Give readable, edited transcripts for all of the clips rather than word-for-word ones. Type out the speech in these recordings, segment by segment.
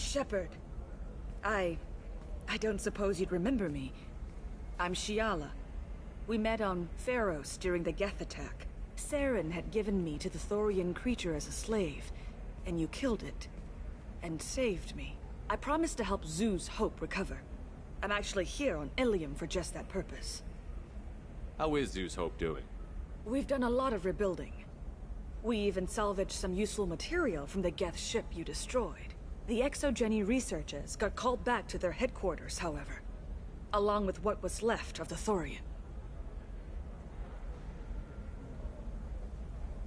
Shepard. I don't suppose you'd remember me. I'm Shiala. We met on Pharos during the Geth attack. Saren had given me to the Thorian creature as a slave, and you killed it. And saved me. I promised to help Zoo's Hope recover. I'm actually here on Ilium for just that purpose. How is Zoo's Hope doing? We've done a lot of rebuilding. We even salvaged some useful material from the Geth ship you destroyed. The Exogeny researchers got called back to their headquarters, however, along with what was left of the Thorian.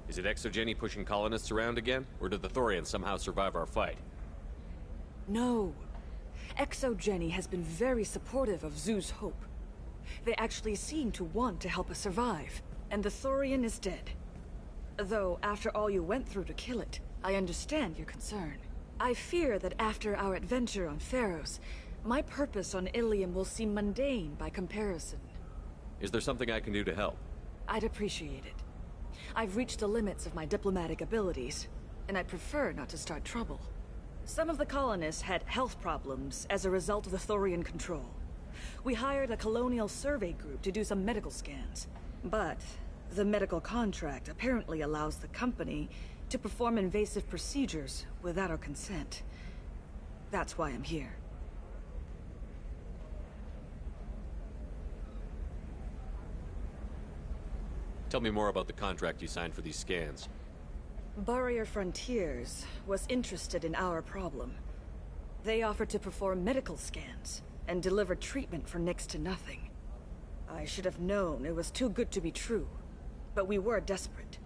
Is it Exogeny pushing colonists around again, or did the Thorians somehow survive our fight? No. Exogeny has been very supportive of Zoo's Hope. They actually seem to want to help us survive, and the Thorian is dead. Though, after all you went through to kill it, I understand your concern. I fear that after our adventure on Pharos, my purpose on Ilium will seem mundane by comparison. Is there something I can do to help? I'd appreciate it. I've reached the limits of my diplomatic abilities, and I'd prefer not to start trouble. Some of the colonists had health problems as a result of the Thorian control. We hired a colonial survey group to do some medical scans, but the medical contract apparently allows the company to perform invasive procedures without our consent. That's why I'm here. Tell me more about the contract you signed for these scans. Barrier Frontiers was interested in our problem. They offered to perform medical scans and deliver treatment for next to nothing. I should have known it was too good to be true, but we were desperate.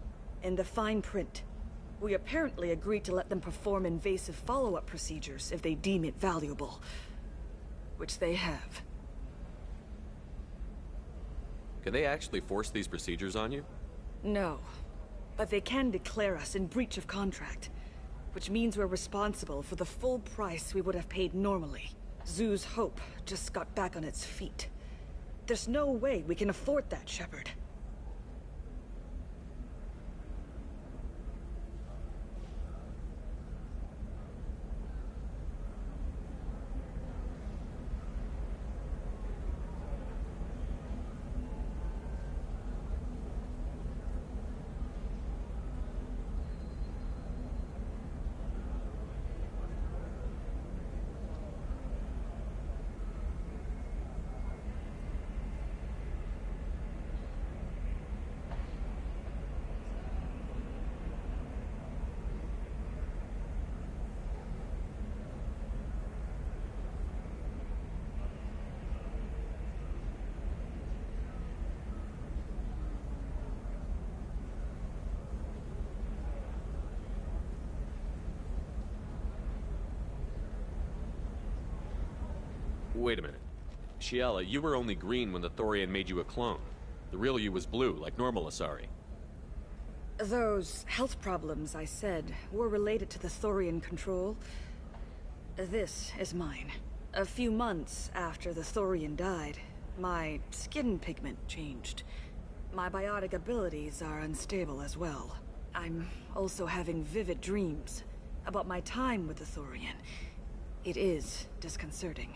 In the fine print, we apparently agreed to let them perform invasive follow-up procedures if they deem it valuable. Which they have. Can they actually force these procedures on you? No. But they can declare us in breach of contract, which means we're responsible for the full price we would have paid normally. Zoo's Hope just got back on its feet. There's no way we can afford that, Shepard. Wait a minute. Shiala, you were only green when the Thorian made you a clone. The real you was blue, like normal Asari. Those health problems I said were related to the Thorian control. This is mine. A few months after the Thorian died, my skin pigment changed. My biotic abilities are unstable as well. I'm also having vivid dreams about my time with the Thorian. It is disconcerting.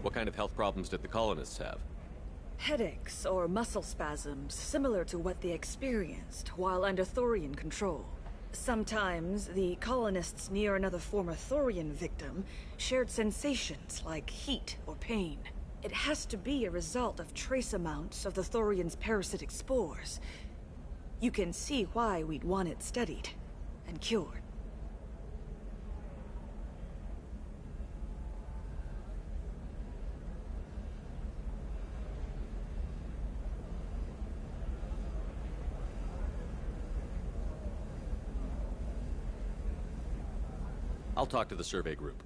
What kind of health problems did the colonists have? Headaches or muscle spasms similar to what they experienced while under Thorian control. Sometimes the colonists near another former Thorian victim shared sensations like heat or pain. It has to be a result of trace amounts of the Thorian's parasitic spores. You can see why we'd want it studied and cured. I'll talk to the survey group.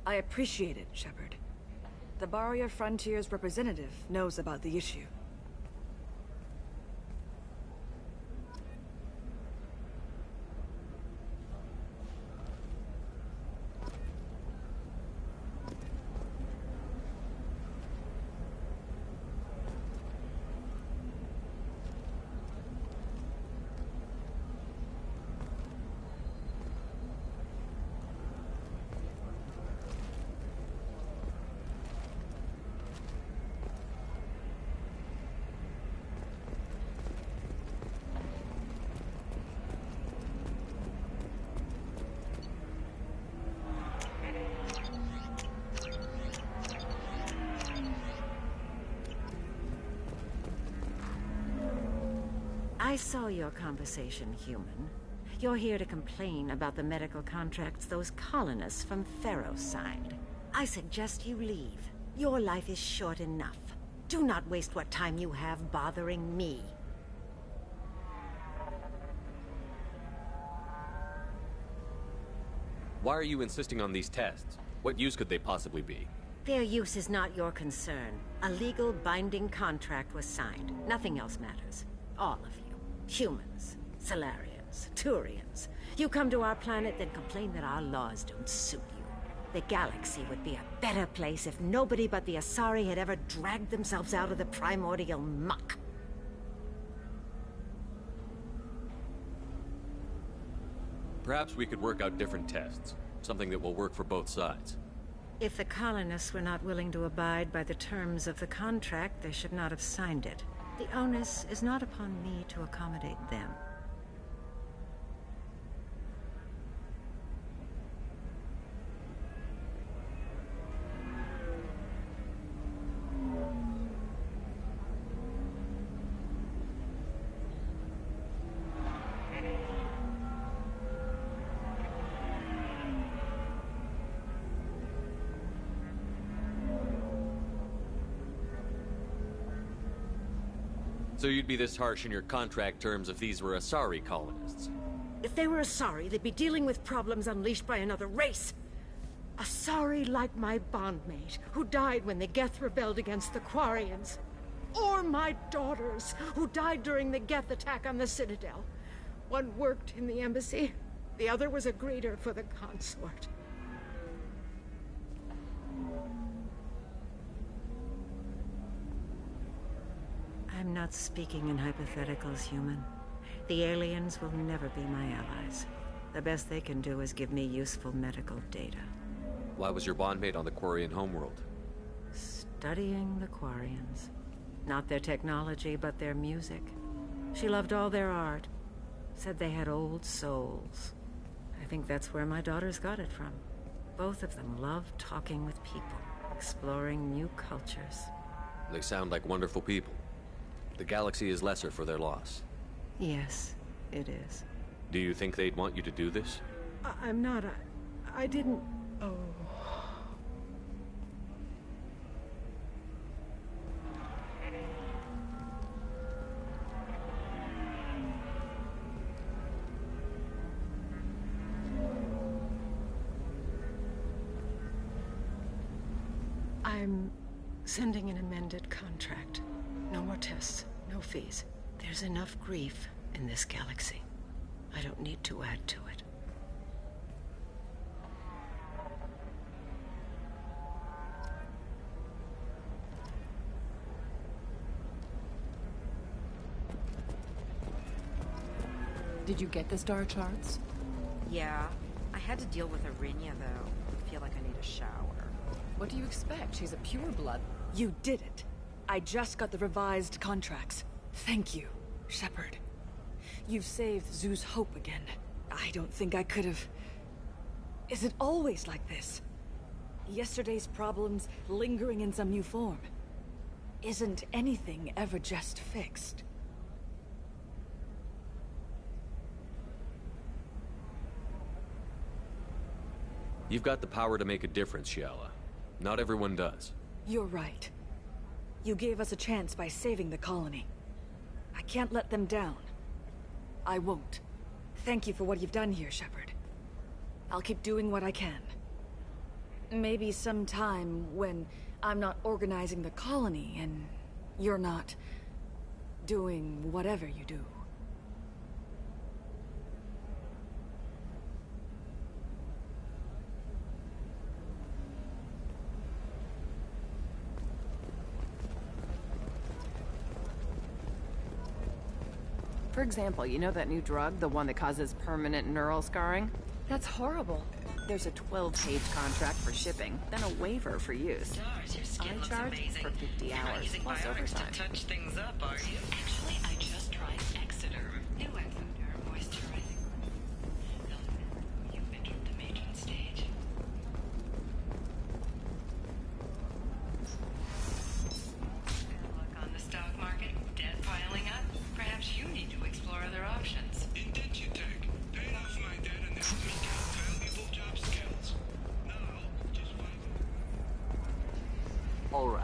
I appreciate it, Shepard. The Barrier Frontier's representative knows about the issue. I saw your conversation, human. You're here to complain about the medical contracts those colonists from Pharaoh signed. I suggest you leave. Your life is short enough. Do not waste what time you have bothering me. Why are you insisting on these tests? What use could they possibly be? Their use is not your concern. A legal binding contract was signed. Nothing else matters. All of you. Humans, Salarians, Turians. You come to our planet, then complain that our laws don't suit you. The galaxy would be a better place if nobody but the Asari had ever dragged themselves out of the primordial muck. Perhaps we could work out different tests. Something that will work for both sides. If the colonists were not willing to abide by the terms of the contract, they should not have signed it. The onus is not upon me to accommodate them. So you'd be this harsh in your contract terms if these were Asari colonists? If they were Asari, they'd be dealing with problems unleashed by another race. Asari like my bondmate, who died when the Geth rebelled against the Quarians. Or my daughters, who died during the Geth attack on the Citadel. One worked in the embassy, the other was a greeter for the consort. I'm not speaking in hypotheticals, human. The aliens will never be my allies. The best they can do is give me useful medical data. Why was your bondmate on the Quarian homeworld? Studying the Quarians. Not their technology, but their music. She loved all their art. Said they had old souls. I think that's where my daughters got it from. Both of them love talking with people, exploring new cultures. They sound like wonderful people. The galaxy is lesser for their loss. Yes, it is. Do you think they'd want you to do this? I'm not. I didn't. Oh. I'm sending an amended contract. No more tests, no fees. There's enough grief in this galaxy. I don't need to add to it. Did you get the star charts? Yeah. I had to deal with Arinia, though. I feel like I need a shower. What do you expect? She's a pureblood. You did it. I just got the revised contracts. Thank you, Shepard. You've saved Zoo's hope again. I don't think I could have... Is it always like this? Yesterday's problems lingering in some new form. Isn't anything ever just fixed? You've got the power to make a difference, Shiala. Not everyone does. You're right. You gave us a chance by saving the colony. I can't let them down. I won't. Thank you for what you've done here, Shepard. I'll keep doing what I can. Maybe sometime when I'm not organizing the colony, and you're not doing whatever you do. For example, you know that new drug, the one that causes permanent neural scarring? That's horrible. There's a 12-page contract for shipping, then a waiver for use. Stars, your skin I looks charge amazing. for 50 You're not hours, using plus Biotics overtime. to touch things up, are you? Actually, I just tried Exoderm. New Exoderm moisturizing. You've entered the matron stage. Look on the stock market, debt piling up. Perhaps you need to explore other options. Indentutech. Paid off my debt and helped me get valuable job skills. Now, just All right.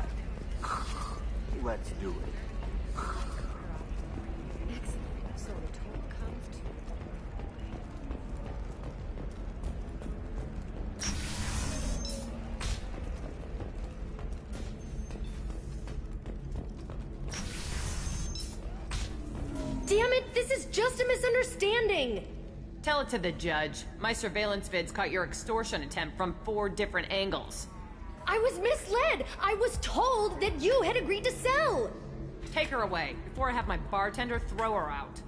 Let's do it. Excellent. So the total comes to... Damn it, this is just a misunderstanding! Tell it to the judge. My surveillance vids caught your extortion attempt from 4 different angles. I was misled! I was told that you had agreed to sell! Take her away, before I have my bartender throw her out.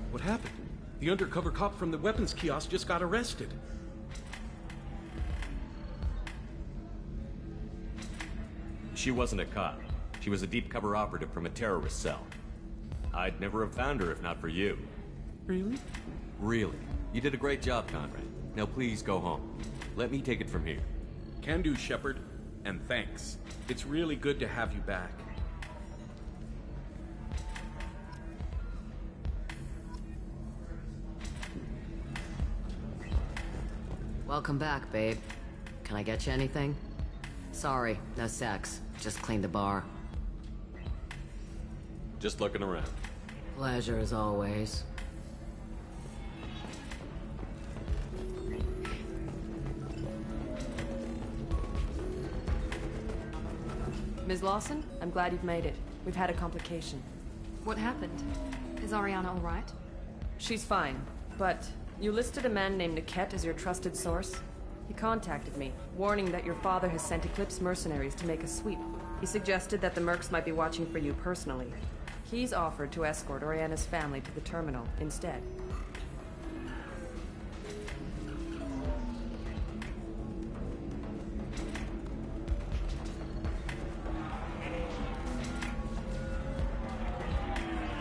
What happened? The undercover cop from the weapons kiosk just got arrested. She wasn't a cop. She was a deep cover operative from a terrorist cell. I'd never have found her if not for you. Really? Really. You did a great job, Conrad. Now please go home. Let me take it from here. Can do, Shepard. And thanks. It's really good to have you back. Welcome back, babe. Can I get you anything? Sorry, no sex. Just cleaned the bar. Just looking around. Pleasure as always. Ms. Lawson, I'm glad you've made it. We've had a complication. What happened? Is Ariana all right? She's fine, but you listed a man named Niket as your trusted source. He contacted me, warning that your father has sent Eclipse mercenaries to make a sweep. He suggested that the Mercs might be watching for you personally. He's offered to escort Oriana's family to the terminal instead.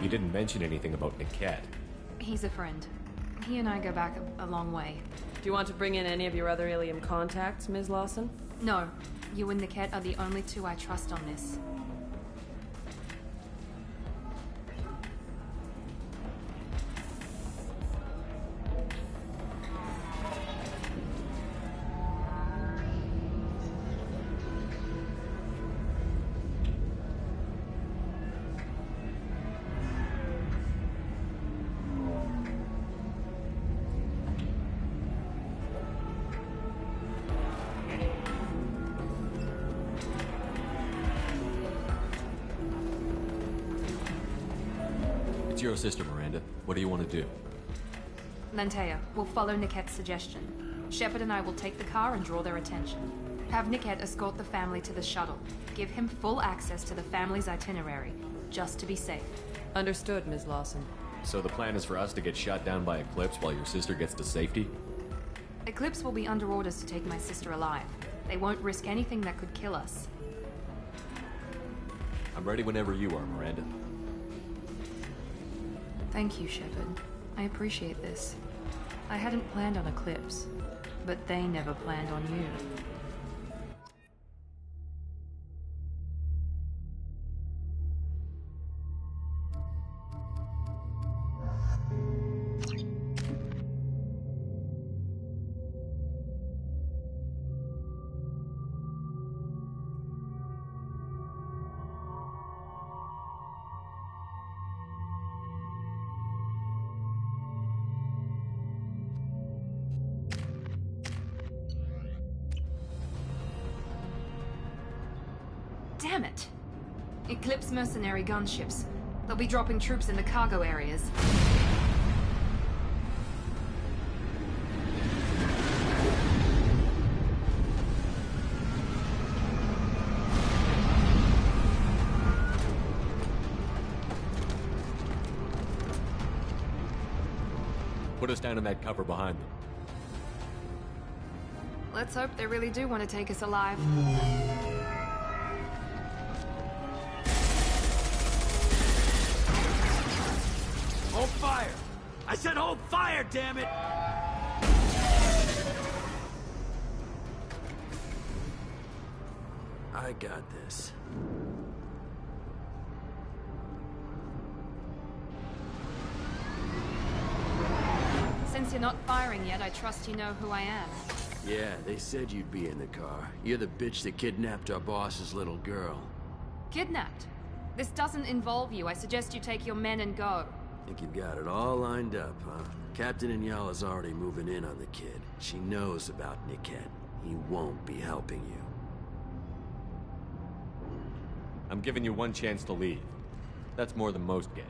You didn't mention anything about Niket. He's a friend. He and I go back a long way. Do you want to bring in any of your other Ilium contacts, Ms. Lawson? No. You and Niket are the only two I trust on this. It's your sister, Miranda. What do you want to do? Lantea, we'll follow Niket's suggestion. Shepard and I will take the car and draw their attention. Have Niket escort the family to the shuttle. Give him full access to the family's itinerary, just to be safe. Understood, Ms. Lawson. So the plan is for us to get shot down by Eclipse while your sister gets to safety? Eclipse will be under orders to take my sister alive. They won't risk anything that could kill us. I'm ready whenever you are, Miranda. Thank you, Shepard. I appreciate this. I hadn't planned on Eclipse, but they never planned on you. Damn it! Eclipse mercenary gunships. They'll be dropping troops in the cargo areas. Put us down in that cover behind them. Let's hope they really do want to take us alive. Hold fire! I said hold fire, damn it! I got this. Since you're not firing yet, I trust you know who I am. Yeah, they said you'd be in the car. You're the bitch that kidnapped our boss's little girl. Kidnapped? This doesn't involve you. I suggest you take your men and go. Think you've got it all lined up, huh? Captain Inyala's already moving in on the kid. She knows about Niket. He won't be helping you. I'm giving you one chance to leave. That's more than most get.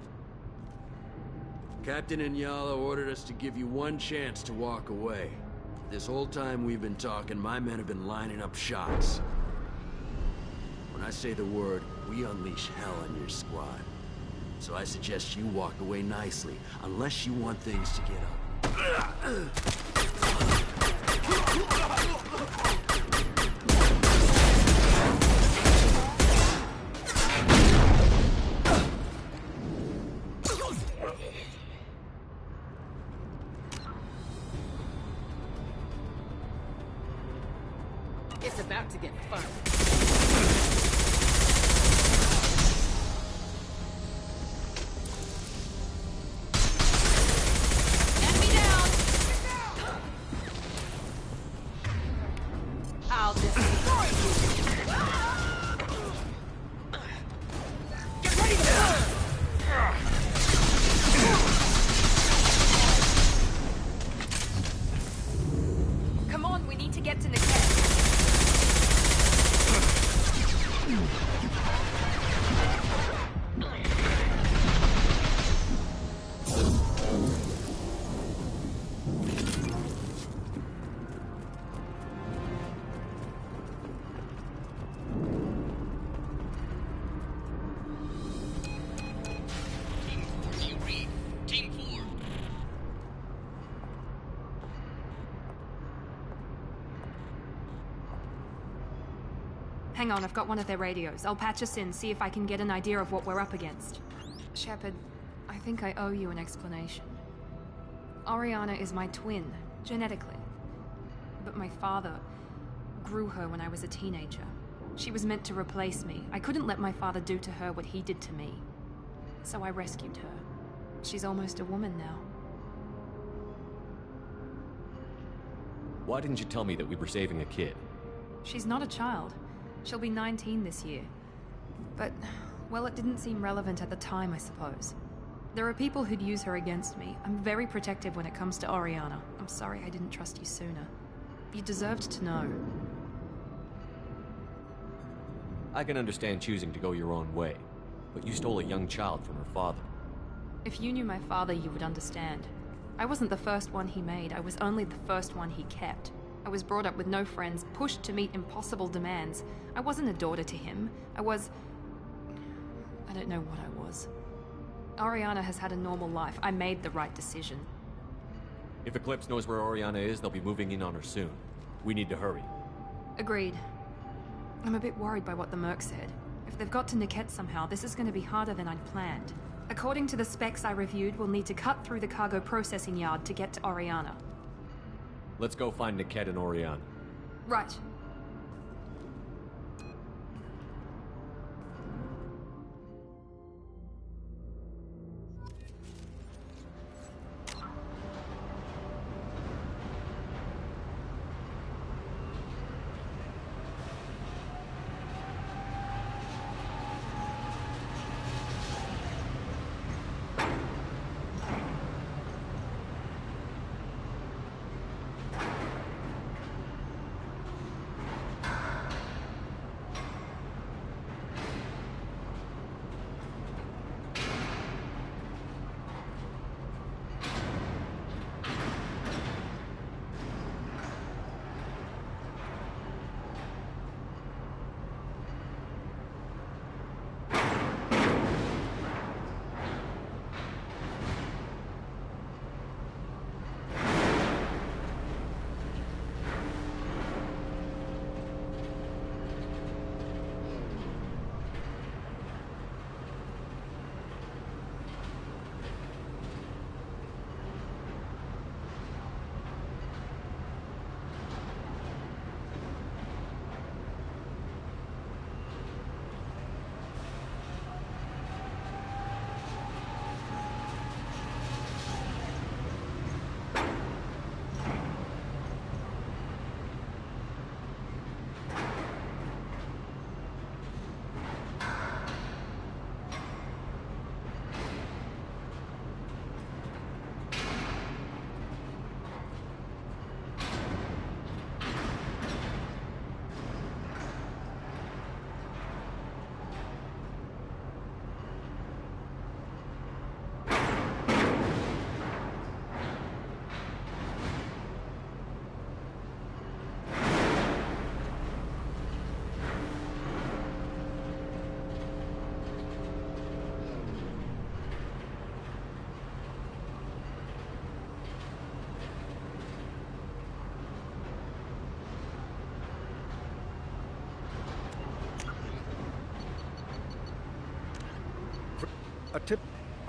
Captain Inyala ordered us to give you one chance to walk away. This whole time we've been talking, my men have been lining up shots. When I say the word, we unleash hell on your squad. So I suggest you walk away nicely, unless you want things to get up. It's about to get fun. I'll destroy you! Get ready to burn! Come on, we need to get to Niket. Hang on, I've got one of their radios. I'll patch us in, see if I can get an idea of what we're up against. Shepard, I think I owe you an explanation. Oriana is my twin, genetically. But my father grew her when I was a teenager. She was meant to replace me. I couldn't let my father do to her what he did to me. So I rescued her. She's almost a woman now. Why didn't you tell me that we were saving a kid? She's not a child. She'll be 19 this year. But, well, it didn't seem relevant at the time, I suppose. There are people who'd use her against me. I'm very protective when it comes to Oriana. I'm sorry I didn't trust you sooner. You deserved to know. I can understand choosing to go your own way, but you stole a young child from her father. If you knew my father, you would understand. I wasn't the first one he made. I was only the first one he kept. I was brought up with no friends, pushed to meet impossible demands. I wasn't a daughter to him. I don't know what I was. Oriana has had a normal life. I made the right decision. If Eclipse knows where Oriana is, they'll be moving in on her soon. We need to hurry. Agreed. I'm a bit worried by what the Merc said. If they've got to Niket somehow, this is going to be harder than I'd planned. According to the specs I reviewed, we'll need to cut through the cargo processing yard to get to Oriana. Let's go find Niket and Oriana. Right.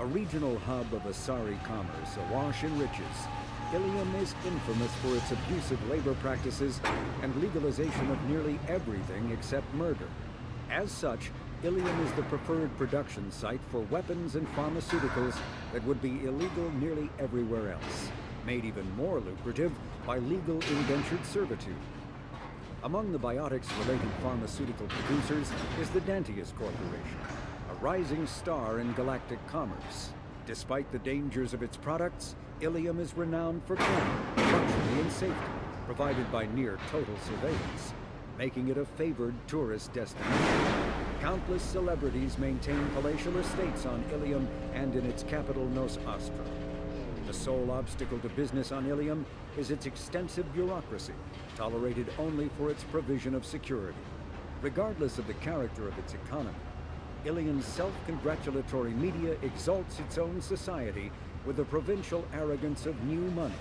A regional hub of Asari commerce awash in riches, Ilium is infamous for its abusive labor practices and legalization of nearly everything except murder. As such, Ilium is the preferred production site for weapons and pharmaceuticals that would be illegal nearly everywhere else, made even more lucrative by legal indentured servitude. Among the biotics-related pharmaceutical producers is the Dantius Corporation, a rising star in galactic commerce. Despite the dangers of its products, Ilium is renowned for crime, luxury, and safety, provided by near-total surveillance, making it a favored tourist destination. Countless celebrities maintain palatial estates on Ilium and in its capital, Nos Astra. The sole obstacle to business on Ilium is its extensive bureaucracy, tolerated only for its provision of security. Regardless of the character of its economy, Ilium's self-congratulatory media exalts its own society with the provincial arrogance of new money,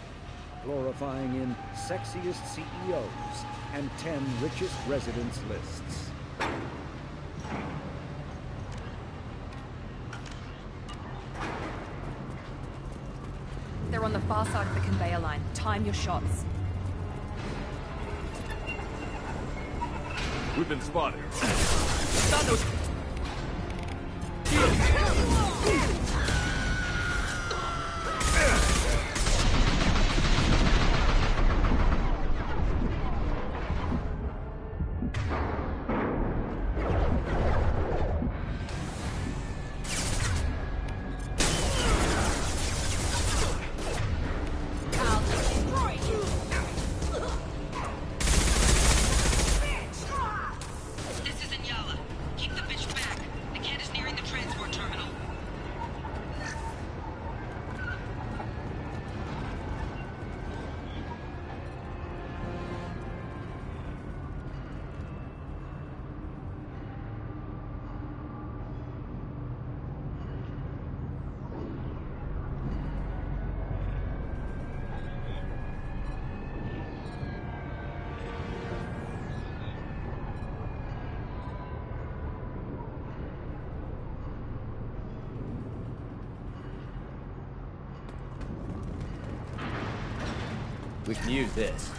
glorifying in sexiest CEOs and 10 richest residents lists. They're on the far side of the conveyor line. Time your shots. We've been spotted. Stop those... We can use this.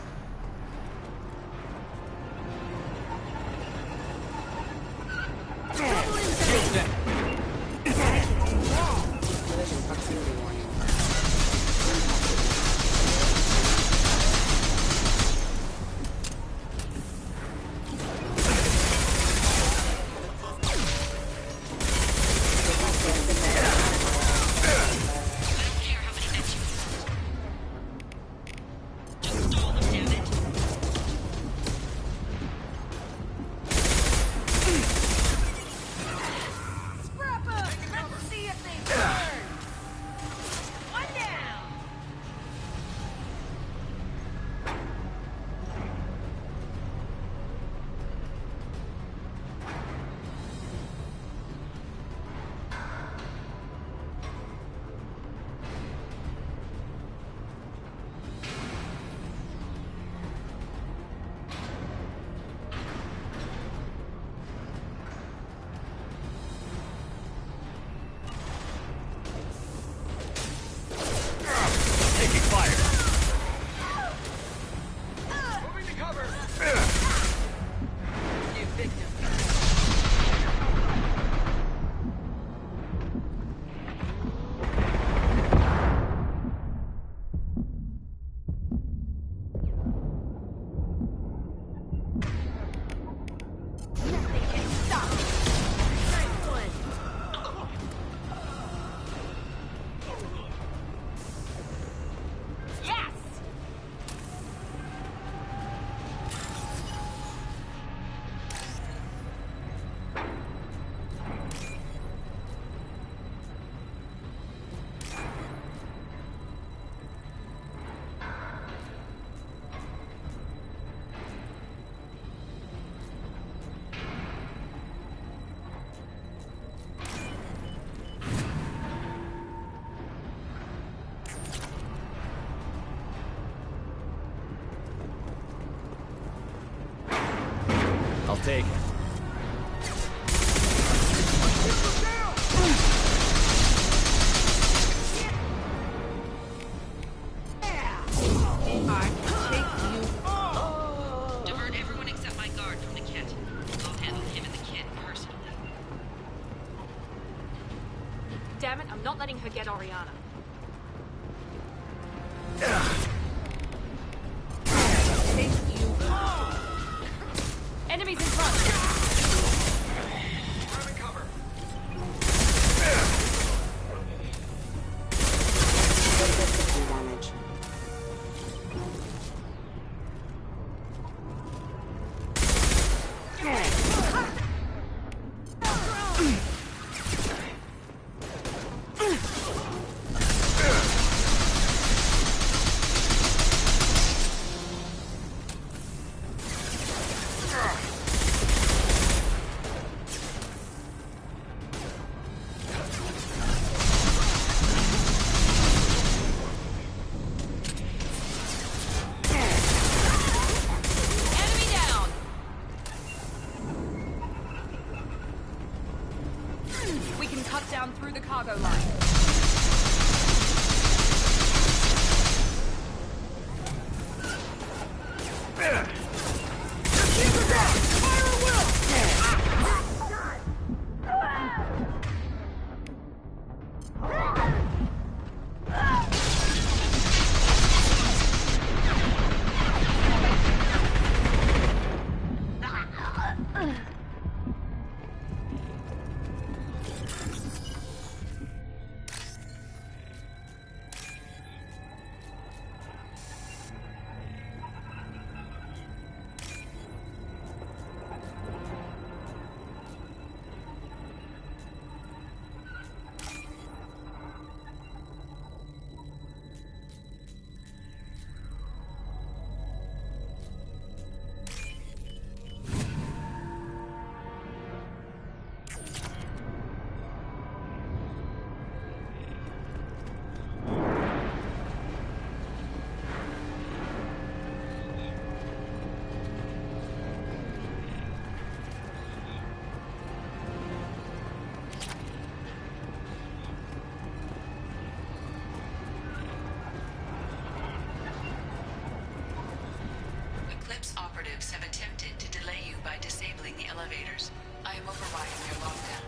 I'll take it. Damn it, I'm not letting her get Oriana. Enemies in front! Damage. Through the cargo line. Eclipse operatives have attempted to delay you by disabling the elevators. I am overriding their lockdown.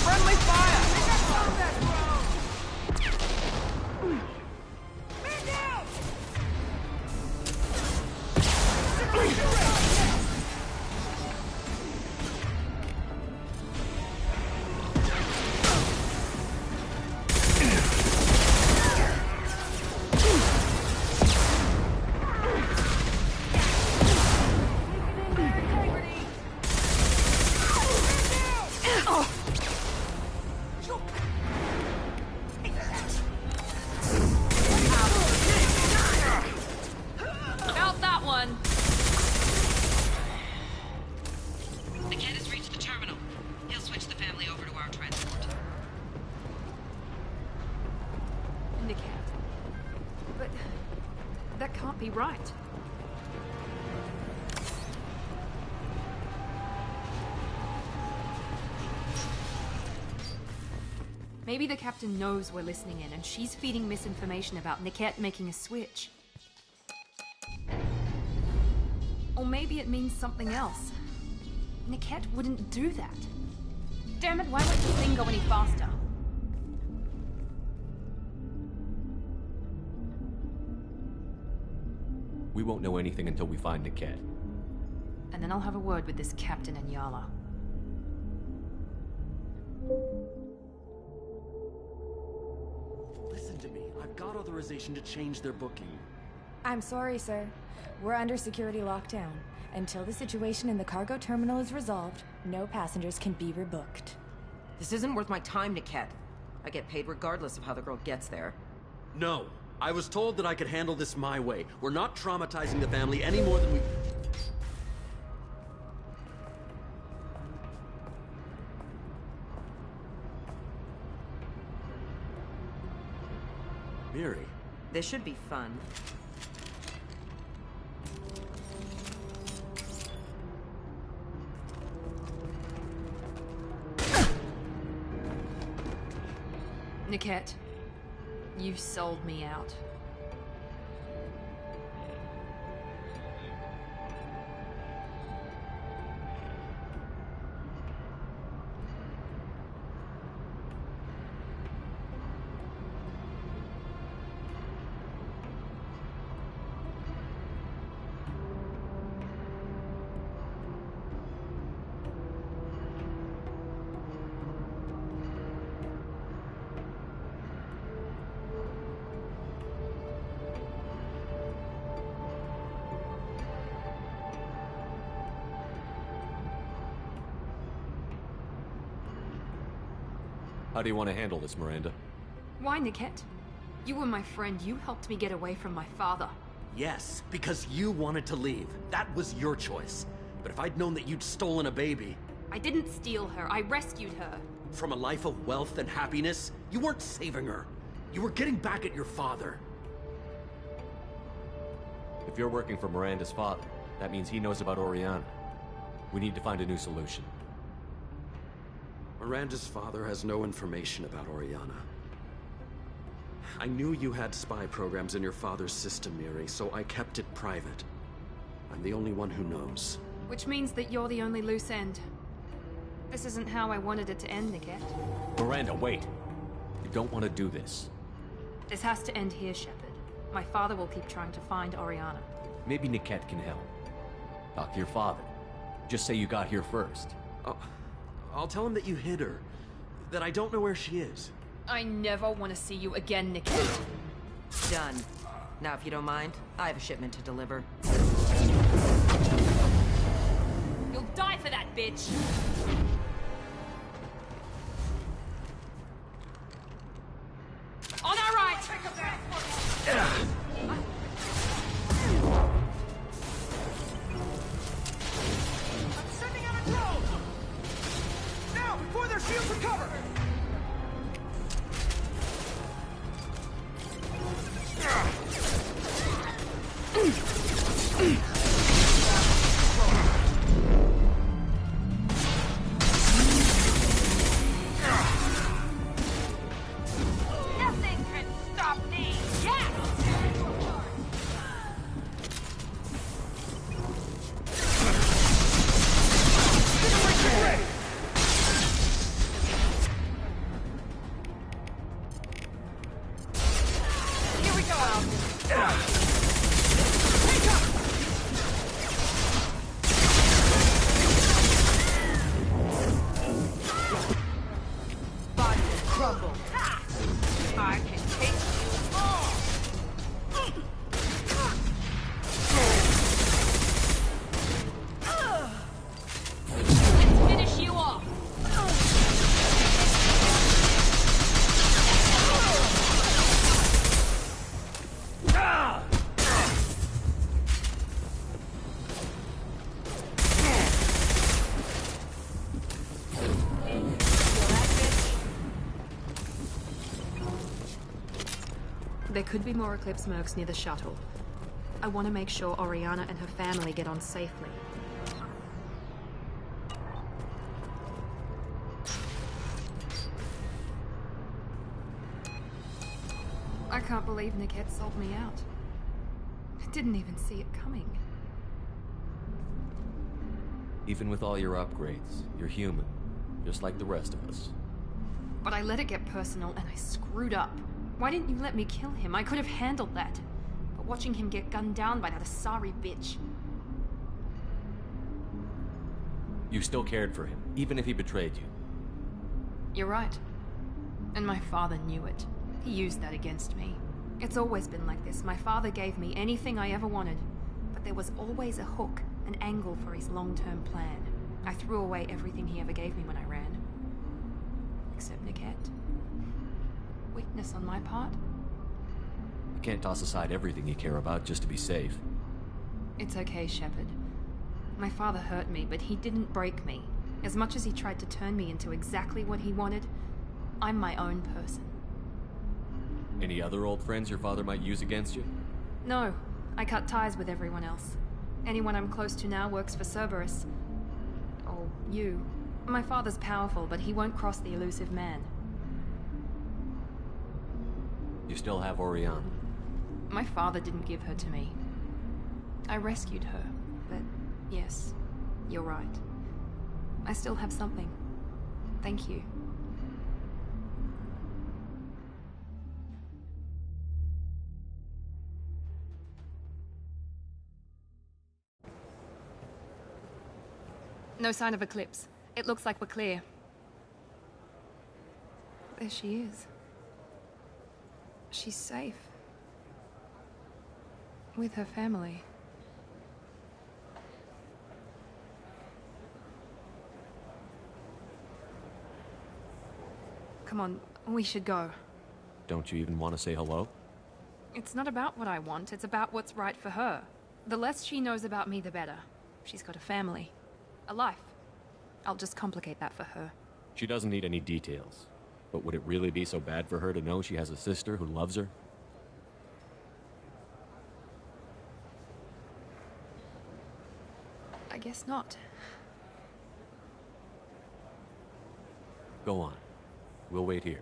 Friendly fire! About that one. Niket has reached the terminal. He'll switch the family over to our transport. Niket. But that can't be right. Maybe the captain knows we're listening in and she's feeding misinformation about Niket making a switch. Or maybe it means something else. Niket wouldn't do that. Damn it, why won't the thing go any faster? We won't know anything until we find Niket. And then I'll have a word with this captain and Yala. Listen to me. I've got authorization to change their booking. I'm sorry, sir. We're under security lockdown. Until the situation in the cargo terminal is resolved, no passengers can be rebooked. This isn't worth my time, Niket. I get paid regardless of how the girl gets there. No. I was told that I could handle this my way. We're not traumatizing the family any more than we... Miri. This should be fun. Niket, you've sold me out. How do you want to handle this, Miranda? Why, Niket? You were my friend. You helped me get away from my father. Yes, because you wanted to leave. That was your choice. But if I'd known that you'd stolen a baby... I didn't steal her. I rescued her. From a life of wealth and happiness, you weren't saving her. You were getting back at your father. If you're working for Miranda's father, that means he knows about Oriana. We need to find a new solution. Miranda's father has no information about Oriana. I knew you had spy programs in your father's system, Miri, so I kept it private. I'm the only one who knows. Which means that you're the only loose end. This isn't how I wanted it to end, Niket. Miranda, wait. You don't want to do this. This has to end here, Shepard. My father will keep trying to find Oriana. Maybe Niket can help. Talk to your father. Just say you got here first. I'll tell him that you hid her. That I don't know where she is. I never want to see you again, Niket. Done. Now, if you don't mind, I have a shipment to deliver. You'll die for that, bitch! On our right! I'm sending out a drone! Now, before their shields recover! Nothing can stop me! Yes! Here we go! Body will crumble. I can take you all! Let's finish you off! There could be more Eclipse mercs near the shuttle. I want to make sure Oriana and her family get on safely. I can't believe Niket sold me out. I didn't even see it coming. Even with all your upgrades, you're human. Just like the rest of us. But I let it get personal and I screwed up. Why didn't you let me kill him? I could have handled that. But watching him get gunned down by that Asari bitch... You still cared for him, even if he betrayed you. You're right. And my father knew it. He used that against me. It's always been like this. My father gave me anything I ever wanted. But there was always a hook, an angle for his long-term plan. I threw away everything he ever gave me when I ran. Except Niket. Weakness on my part? You can't toss aside everything you care about just to be safe. It's okay, Shepard. My father hurt me, but he didn't break me. As much as he tried to turn me into exactly what he wanted, I'm my own person. Any other old friends your father might use against you? No, I cut ties with everyone else. Anyone I'm close to now works for Cerberus. Or you. My father's powerful, but he won't cross the elusive man. You still have Oriana. My father didn't give her to me. I rescued her, but yes, you're right. I still have something. Thank you. No sign of Eclipse. It looks like we're clear. There she is. She's safe. With her family. Come on, we should go. Don't you even want to say hello? It's not about what I want, it's about what's right for her. The less she knows about me, the better. She's got a family. A life. I'll just complicate that for her. She doesn't need any details. But would it really be so bad for her to know she has a sister who loves her? I guess not. Go on. We'll wait here.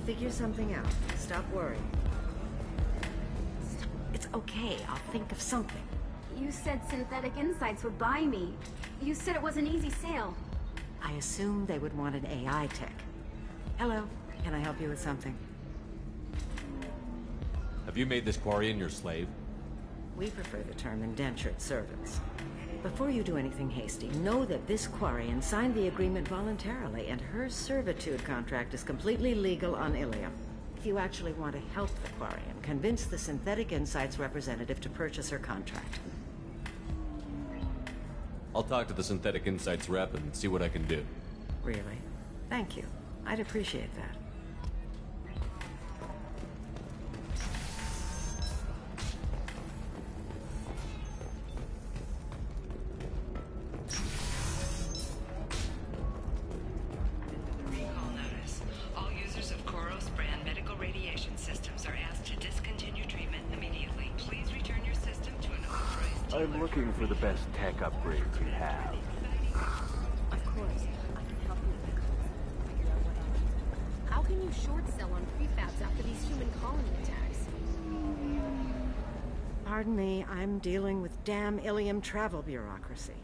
Figure something out. Stop worrying. It's okay. I'll think of something. You said Synthetic Insights would buy me. You said it was an easy sale. I assumed they would want an AI tech. Hello. Can I help you with something? Have you made this Quarian your slave? We prefer the term indentured servants. Before you do anything hasty, know that this Quarian signed the agreement voluntarily, and her servitude contract is completely legal on Ilium. If you actually want to help the Quarian, convince the Synthetic Insights representative to purchase her contract. I'll talk to the Synthetic Insights rep and see what I can do. Really? Thank you. I'd appreciate that. I'm looking for the best tech upgrades you have. Of course. I can help you with that. How can you short sell on prefabs after these human colony attacks? Pardon me, I'm dealing with damn Ilium travel bureaucracy.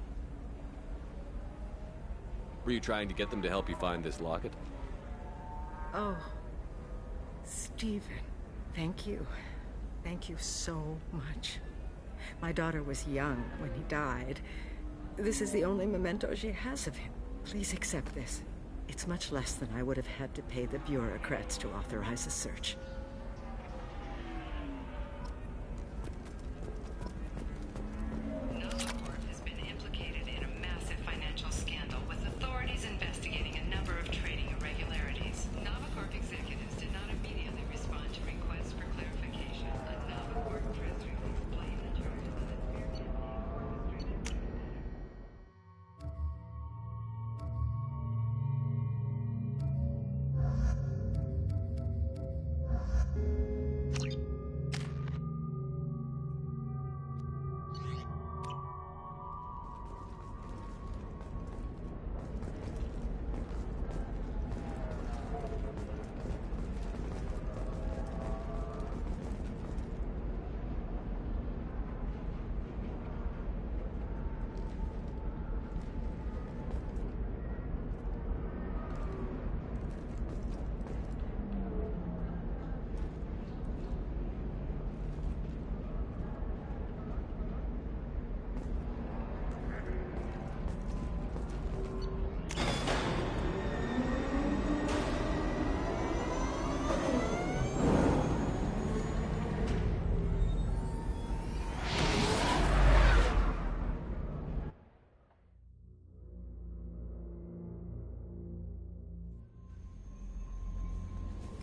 Were you trying to get them to help you find this locket? Oh, Stephen, thank you. Thank you so much. My daughter was young when he died. This is the only memento she has of him. Please accept this. It's much less than I would have had to pay the bureaucrats to authorize a search. Novacorp has been implicated in a massive financial scandal, with authorities investigating a number of trading irregularities. Novacorp executives did not immediately respond to requests for clarification. A Novacorp press release blamed the charges on unfair campaign.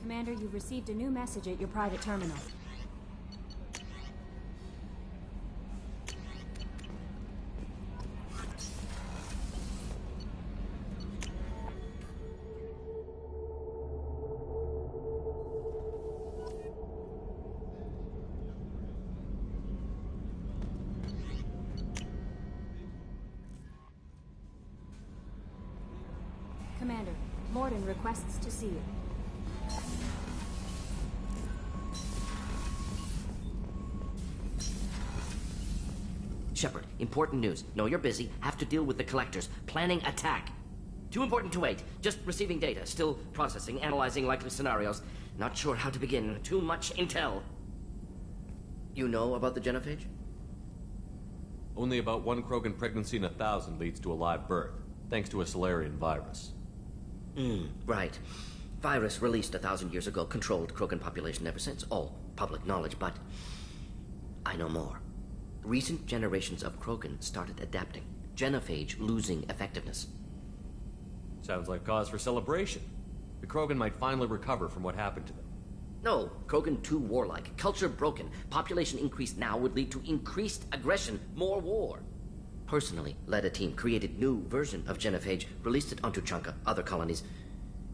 Commander, you've received a new message at your private terminal. Commander, Mordin requests to see you. Shepard, important news. Know you're busy. Have to deal with the collectors. Planning attack. Too important to wait. Just receiving data. Still processing, analyzing likely scenarios. Not sure how to begin. Too much intel. You know about the genophage? Only about one Krogan pregnancy in 1,000 leads to a live birth, thanks to a Solarian virus. Right. Virus released 1,000 years ago, controlled Krogan population ever since. All public knowledge, but I know more. Recent generations of Krogan started adapting. Genophage losing effectiveness. Sounds like cause for celebration. The Krogan might finally recover from what happened to them. No, Krogan too warlike. Culture broken. Population increase now would lead to increased aggression, more war. Personally led a team, created new version of Genophage, released it onto Chanka, other colonies,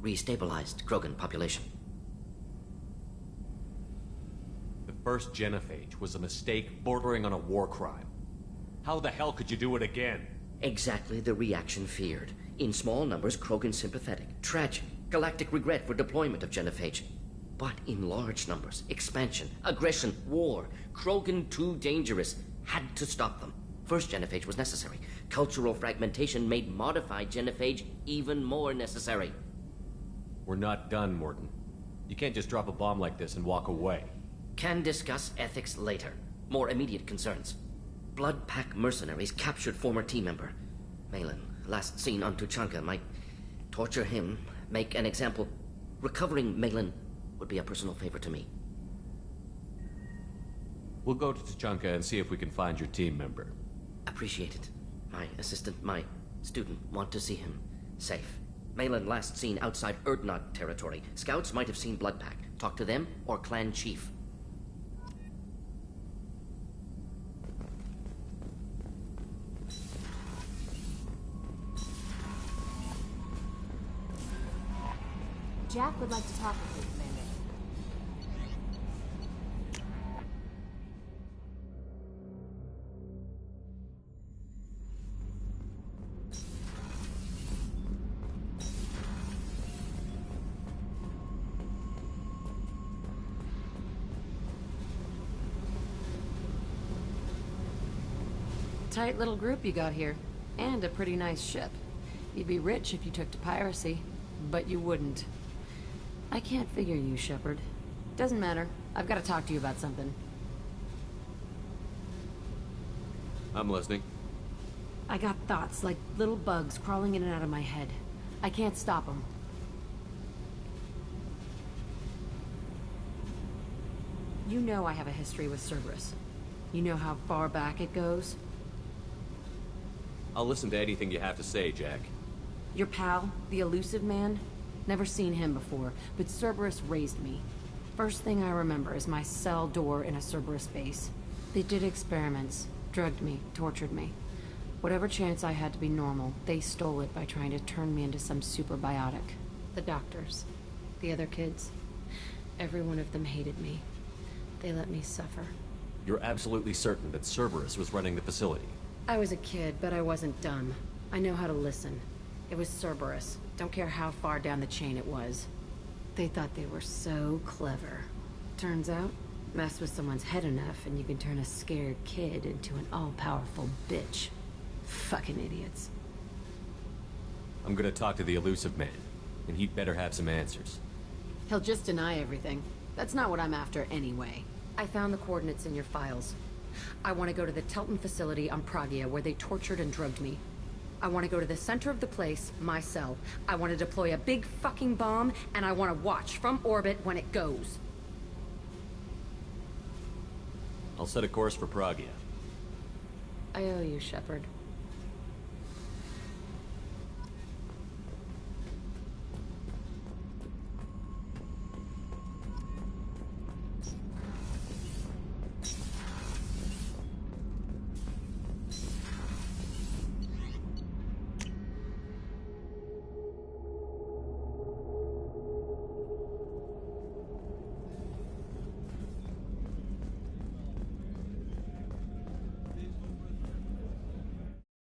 restabilized Krogan population. The first Genophage was a mistake bordering on a war crime. How the hell could you do it again? Exactly the reaction feared. In small numbers, Krogan sympathetic. Tragic. Galactic regret for deployment of Genophage. But in large numbers, expansion, aggression, war. Krogan too dangerous. Had to stop them. First Genophage was necessary. Cultural fragmentation made modified Genophage even more necessary. We're not done, Mordin. You can't just drop a bomb like this and walk away. Can discuss ethics later. More immediate concerns. Blood Pack mercenaries captured former team member. Malin, last seen on Tuchanka, might torture him, make an example. Recovering Malin would be a personal favor to me. We'll go to Tuchanka and see if we can find your team member. Appreciate it. My assistant, my student, want to see him safe. Malin last seen outside Erdnot territory. Scouts might have seen Blood Pack. Talk to them or clan chief. Jack would like to talk with you, Commander. Tight little group you got here. And a pretty nice ship. You'd be rich if you took to piracy, but you wouldn't. I can't figure you, Shepard. Doesn't matter. I've got to talk to you about something. I'm listening. I got thoughts like little bugs crawling in and out of my head. I can't stop them. You know I have a history with Cerberus. You know how far back it goes? I'll listen to anything you have to say, Jack. Your pal, the elusive man? Never seen him before, but Cerberus raised me. First thing I remember is my cell door in a Cerberus base. They did experiments, drugged me, tortured me. Whatever chance I had to be normal, they stole it by trying to turn me into some superbiotic. The doctors, the other kids, every one of them hated me. They let me suffer. You're absolutely certain that Cerberus was running the facility? I was a kid, but I wasn't dumb. I know how to listen. It was Cerberus. Don't care how far down the chain it was. They thought they were so clever. Turns out, mess with someone's head enough and you can turn a scared kid into an all-powerful bitch. Fucking idiots. I'm gonna talk to the elusive man, and he'd better have some answers. He'll just deny everything. That's not what I'm after anyway. I found the coordinates in your files. I want to go to the Telton facility on Pragia where they tortured and drugged me. I want to go to the center of the place, my cell. I want to deploy a big fucking bomb, and I want to watch from orbit when it goes. I'll set a course for Pragia. I owe you, Shepard.